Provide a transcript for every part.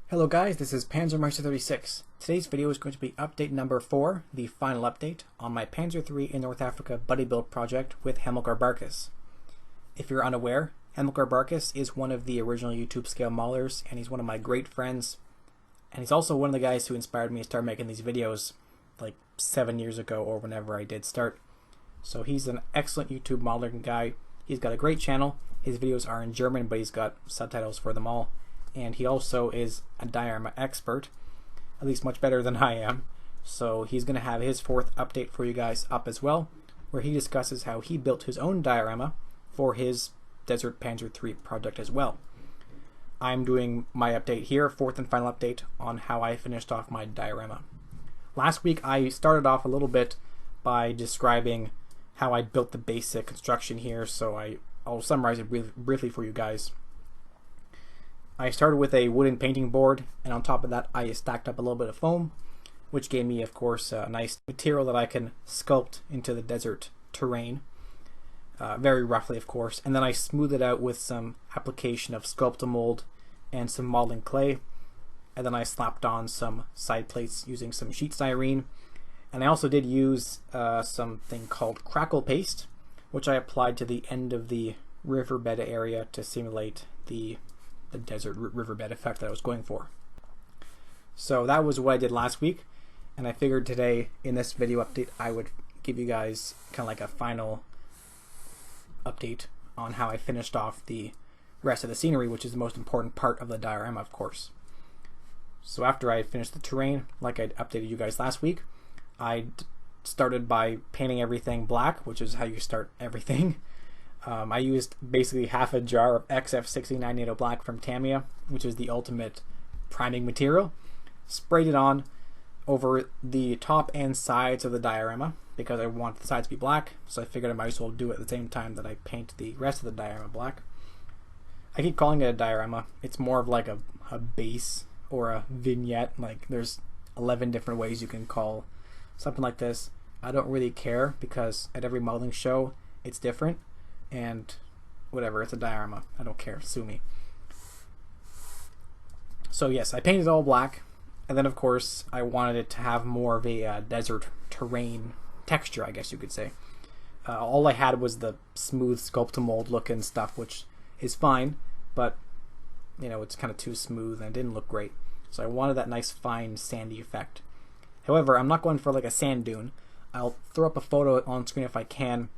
Hello guys, this is Panzer 36. Today's video is going to be update number 4, the final update on my Panzer III in North Africa buddy build project with Hamilkar Barkas. If you're unaware, Hamilkar Barkas is one of the original YouTube scale maulers, and he's one of my great friends. And he's also one of the guys who inspired me to start making these videos like 7 years ago or whenever I did start. So he's an excellent YouTube mauling guy. He's got a great channel. His videos are in German, but he's got subtitles for them all. And he also is a diorama expert, at least much better than I am. So he's going to have his 4th update for you guys up as well, where he discusses how he built his own diorama for his Desert Panzer III project as well. I'm doing my update here, 4th and final update on how I finished off my diorama. Last week I started off a little bit by describing how I built the basic construction here, so I'll summarize it briefly for you guys. I started with a wooden painting board, and on top of that I stacked up a little bit of foam, which gave me, of course, a nice material that I can sculpt into the desert terrain, very roughly, of course. And then I smoothed it out with some application of Sculptamold and some modeling clay, and then I slapped on some side plates using some sheet styrene. And I also did use something called crackle paste, which I applied to the end of the riverbed area to simulate the desert riverbed effect that I was going for. So that was what I did last week, and I figured today in this video update I would give you guys kind of like a final update on how I finished off the rest of the scenery, which is the most important part of the diorama, of course. So after I finished the terrain, like I updated you guys last week, I started by painting everything black, which is how you start everything. I used basically half a jar of XF6098 black from Tamiya, which is the ultimate priming material. Sprayed it on over the top and sides of the diorama because I want the sides to be black, so I figured I might as well do it at the same time that I paint the rest of the diorama black. I keep calling it a diorama. It's more of like a base or a vignette. Like there's 11 different ways you can call something like this. I don't really care because at every modeling show it's different. And whatever, it's a diorama. I don't care. Sue me. So yes, I painted it all black, and then of course I wanted it to have more of a desert terrain texture, I guess you could say. All I had was the smooth Sculptamold looking stuff, which is fine, but you know, it's kind of too smooth and it didn't look great. So I wanted that nice fine sandy effect. However, I'm not going for like a sand dune. I'll throw up a photo on screen if I can.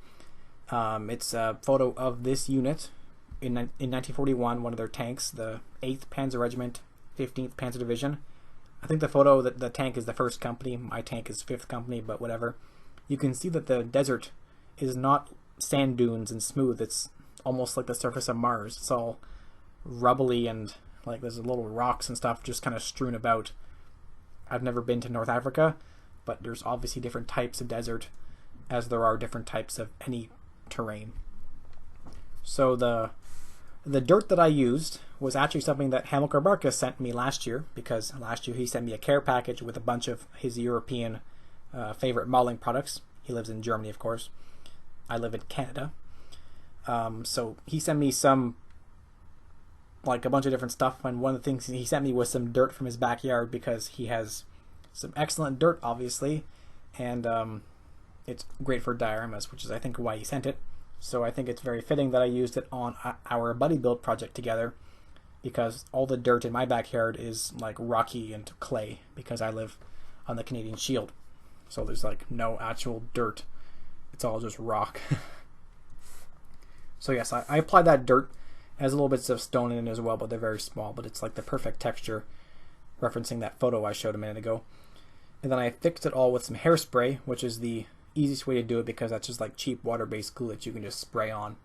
It's a photo of this unit in 1941, one of their tanks, the 8th Panzer Regiment, 15th Panzer Division. I think the photo that the tank is the 1st company, my tank is 5th company, but whatever. You can see that the desert is not sand dunes and smooth. It's almost like the surface of Mars. It's all rubbly and like there's little rocks and stuff just kind of strewn about. I've never been to North Africa, but there's obviously different types of desert as there are different types of any terrain. So the dirt that I used was actually something that Hamilkar Barkas sent me last year, because last year he sent me a care package with a bunch of his European favorite mauling products. He lives in Germany, of course. I live in Canada. So he sent me some, like a bunch of different stuff, and one of the things he sent me was some dirt from his backyard because he has some excellent dirt, obviously, and it's great for dioramas, which is I think why he sent it. So I think it's very fitting that I used it on our buddy build project together, because all the dirt in my backyard is like rocky and clay because I live on the Canadian Shield. So there's like no actual dirt. It's all just rock. So yes, I applied that dirt. It has a little bits of stone in it as well, but they're very small, but it's like the perfect texture, referencing that photo I showed a minute ago. And then I fixed it all with some hairspray, which is the easiest way to do it because that's just like cheap water-based glue that you can just spray on.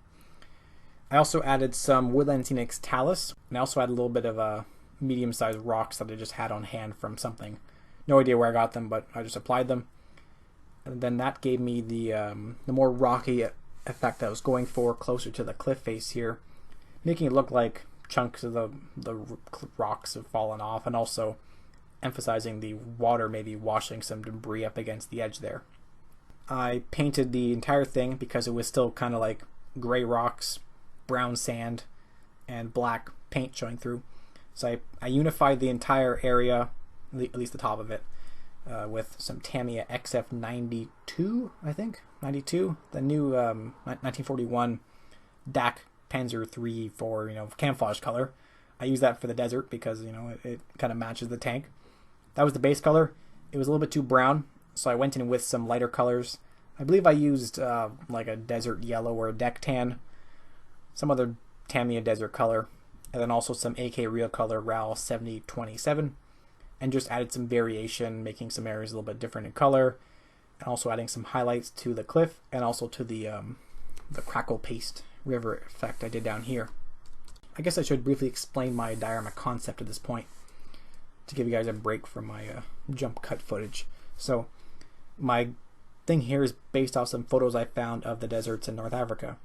I also added some Woodland Scenics talus, and I also added a little bit of medium-sized rocks that I just had on hand from something. No idea where I got them, but I just applied them. And then that gave me the more rocky effect that I was going for, closer to the cliff face here, making it look like chunks of the rocks have fallen off, and also emphasizing the water maybe washing some debris up against the edge there. I painted the entire thing because it was still kind of like gray rocks, brown sand, and black paint showing through. So I unified the entire area, at least the top of it, with some Tamiya XF92, I think, 92, the new 1941 DAC Panzer 3 for, camouflage color. I use that for the desert because, it kind of matches the tank. That was the base color. It was a little bit too brown, so I went in with some lighter colors. I believe I used like a desert yellow or a deck tan, some other Tamiya desert color, and then also some AK Real Color RAL 7027, and just added some variation, making some areas a little bit different in color, and also adding some highlights to the cliff and also to the crackle paste river effect I did down here. I guess I should briefly explain my diorama concept at this point to give you guys a break from my jump cut footage. So my thing here is based off some photos I found of the deserts in North Africa,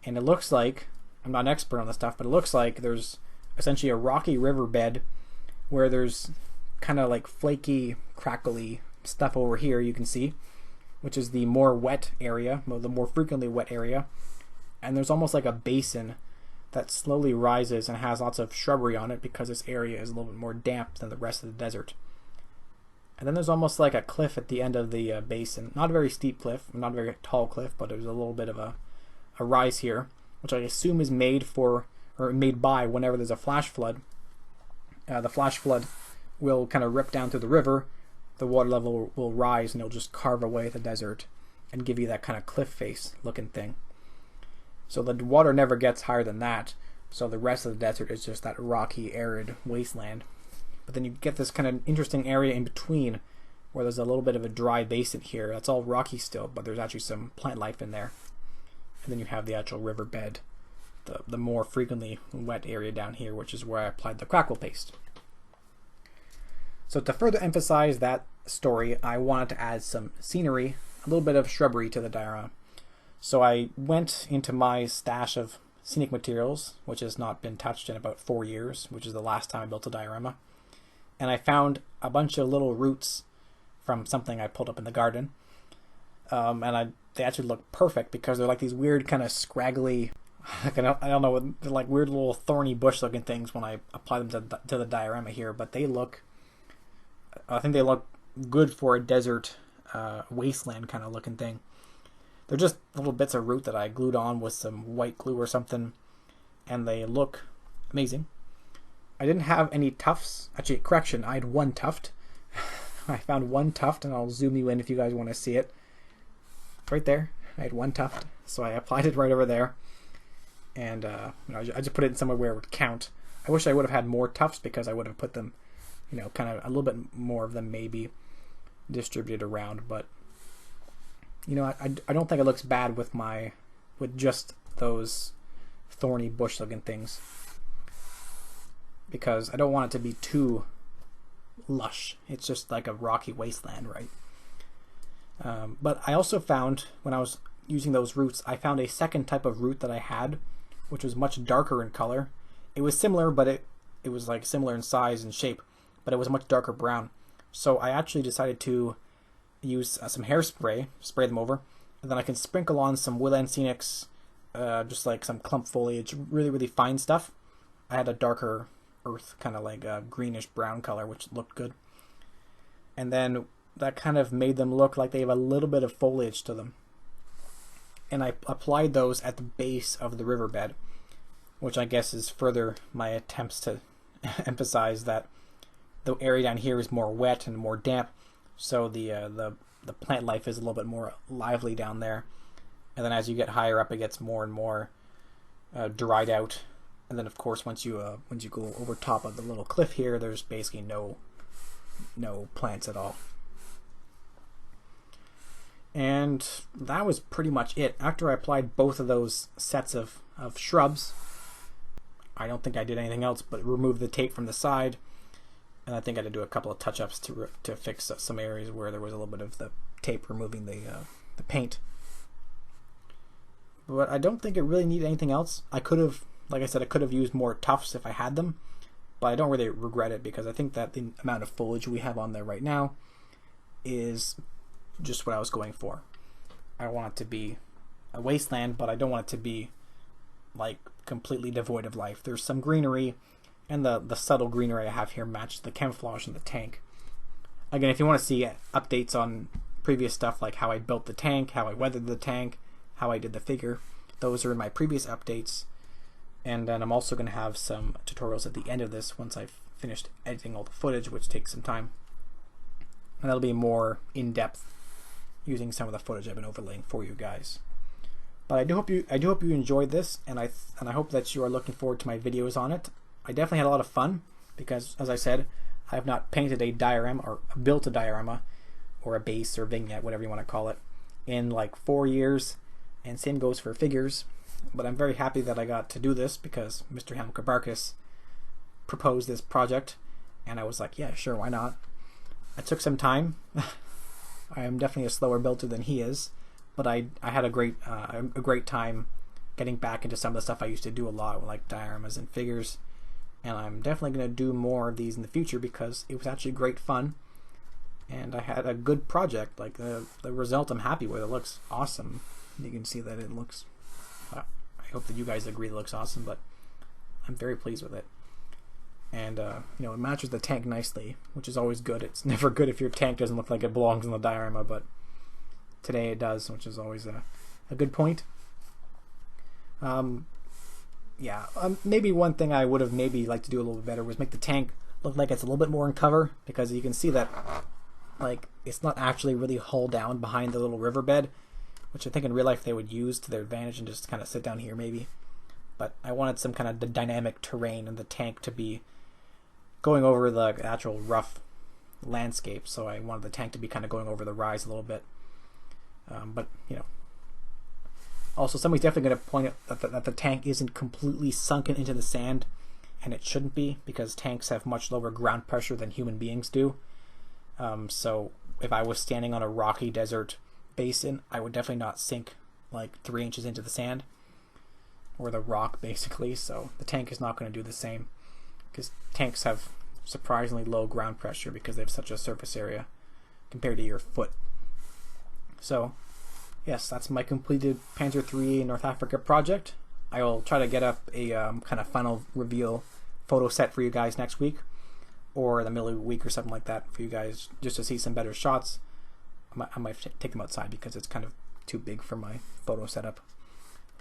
and it looks like, I'm not an expert on this stuff, but it looks like there's essentially a rocky riverbed where there's kind of like flaky, crackly stuff over here you can see, which is the more wet area, well, the more frequently wet area, and there's almost like a basin that slowly rises and has lots of shrubbery on it because this area is a little bit more damp than the rest of the desert. And then there's almost like a cliff at the end of the basin. Not a very steep cliff, not a very tall cliff, but there's a little bit of a rise here, which I assume is made by whenever there's a flash flood. The flash flood will kind of rip down through the river, the water level will rise, and it'll just carve away the desert and give you that kind of cliff face looking thing. So the water never gets higher than that, so the rest of the desert is just that rocky, arid wasteland. But then you get this kind of interesting area in between where there's a little bit of a dry basin here. That's all rocky still, but there's actually some plant life in there. And then you have the actual riverbed, the more frequently wet area down here, which is where I applied the crackle paste. So to further emphasize that story, I wanted to add some scenery, a little bit of shrubbery to the diorama. So I went into my stash of scenic materials, which has not been touched in about 4 years, which is the last time I built a diorama. And I found a bunch of little roots from something I pulled up in the garden. They actually look perfect because they're like these weird kind of scraggly, I don't know, they're like weird little thorny bush looking things when I apply them to the diorama here. But I think they look good for a desert wasteland kind of looking thing. They're just little bits of root that I glued on with some white glue or something, and they look amazing. I didn't have any tufts. Actually, correction, I had one tuft. I found one tuft, and I'll zoom you in if you guys want to see it. Right there, I had one tuft, so I applied it right over there. And I just put it in somewhere where it would count. I wish I would have had more tufts because I would have put them, kind of a little bit more of them maybe distributed around, but I don't think it looks bad with just those thorny bush looking things, because I don't want it to be too lush. It's just like a rocky wasteland, right? But I also found, when I was using those roots, I found a second type of root that I had, which was much darker in color. It was similar, but it was like similar in size and shape, but it was a much darker brown. So I actually decided to use some hairspray, spray them over, and then I can sprinkle on some Woodland Scenics, just like some clump foliage, really, really fine stuff. I had a darker earth, kind of like a greenish brown color, which looked good. And then that kind of made them look like they have a little bit of foliage to them. And I applied those at the base of the riverbed, which I guess is further my attempts to emphasize that the area down here is more wet and more damp, so the plant life is a little bit more lively down there. And then as you get higher up, it gets more and more dried out. And then of course once you go over top of the little cliff here, there's basically no plants at all. And that was pretty much it. After I applied both of those sets of shrubs, I don't think I did anything else but remove the tape from the side. And I think I had to do a couple of touch-ups to fix some areas where there was a little bit of the tape removing the paint. But I don't think it really needed anything else. I could have, like I said, I could have used more tufts if I had them, but I don't really regret it because I think that the amount of foliage we have on there right now is just what I was going for. I want it to be a wasteland, but I don't want it to be like completely devoid of life. There's some greenery, And the subtle greenery I have here matches the camouflage in the tank. Again, if you want to see updates on previous stuff like how I built the tank, how I weathered the tank, how I did the figure, those are in my previous updates. And then I'm also going to have some tutorials at the end of this once I've finished editing all the footage, which takes some time. And that'll be more in-depth, using some of the footage I've been overlaying for you guys. But I do hope you enjoyed this, and I hope that you are looking forward to my videos on it. I definitely had a lot of fun because, as I said, I have not painted a diorama or built a diorama or a base or vignette, whatever you want to call it, in like 4 years, and same goes for figures. But I'm very happy that I got to do this because Mr. Hamilkar Barkas proposed this project, and I was like, yeah, sure, why not? It took some time. I am definitely a slower builder than he is, but I had a great time getting back into some of the stuff I used to do a lot, like dioramas and figures, and I'm definitely going to do more of these in the future because it was actually great fun, and I had a good project. Like the result I'm happy with. It looks awesome. You can see that it looks, I hope that you guys agree it looks awesome, but I'm very pleased with it. And it matches the tank nicely, which is always good. It's never good if your tank doesn't look like it belongs in the diorama, but today it does, which is always a good point. Maybe one thing I would have maybe liked to do a little bit better was make the tank look like it's a little bit more in cover, because you can see that like it's not actually really hull down behind the little riverbed, which I think in real life they would use to their advantage and just kind of sit down here maybe. But I wanted some kind of dynamic terrain and the tank to be going over the actual rough landscape, so I wanted the tank to be kind of going over the rise a little bit. But also somebody's definitely going to point out that the tank isn't completely sunken into the sand, and it shouldn't be, because tanks have much lower ground pressure than human beings do. So if I was standing on a rocky desert basin, I would definitely not sink like 3 inches into the sand or the rock, basically. So the tank is not going to do the same, because tanks have surprisingly low ground pressure because they have such a surface area compared to your foot. So yes, that's my completed Panzer III North Africa project. I will try to get up a kind of final reveal photo set for you guys next week, or in the middle of the week or something like that, for you guys just to see some better shots. I might take them outside because it's kind of too big for my photo setup.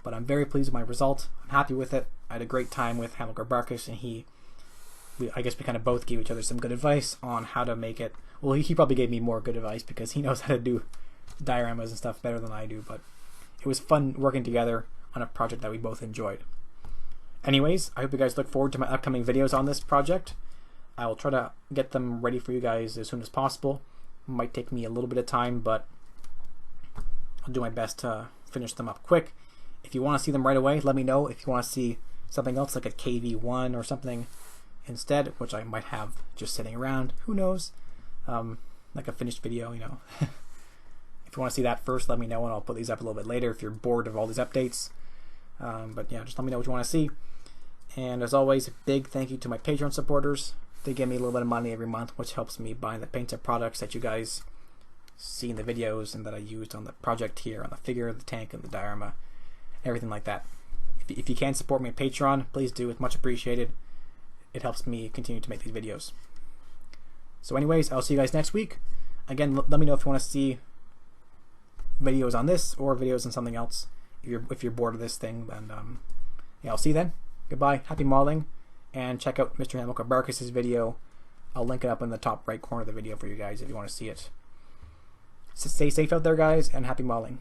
But I'm very pleased with my result. I'm happy with it. I had a great time with Hamilkar Barkas, and I guess we kind of both gave each other some good advice on how to make it. Well, he probably gave me more good advice because he knows how to do dioramas and stuff better than I do, but it was fun working together on a project that we both enjoyed. Anyways, I hope you guys look forward to my upcoming videos on this project. I will try to get them ready for you guys as soon as possible. It might take me a little bit of time, but I'll do my best to finish them up quick. If you want to see them right away, let me know. If you want to see something else like a KV1 or something instead, which I might have just sitting around, who knows, like a finished video, you know. If you want to see that first, let me know, and I'll put these up a little bit later if you're bored of all these updates. But yeah, just let me know what you want to see. And as always, a big thank you to my Patreon supporters. They give me a little bit of money every month, which helps me buy the paints and products that you guys see in the videos and that I used on the project here, on the figure, the tank, and the diorama, everything like that. If you can support me on Patreon, please do. It's much appreciated. It helps me continue to make these videos. So anyways, I'll see you guys next week. Again, let me know if you want to see videos on this or videos on something else. If you're bored of this thing, then yeah, I'll see you then. Goodbye, happy modeling, and check out Mr. Hamilkar Barkas' video. I'll link it up in the top right corner of the video for you guys if you want to see it. So stay safe out there, guys, and happy modeling.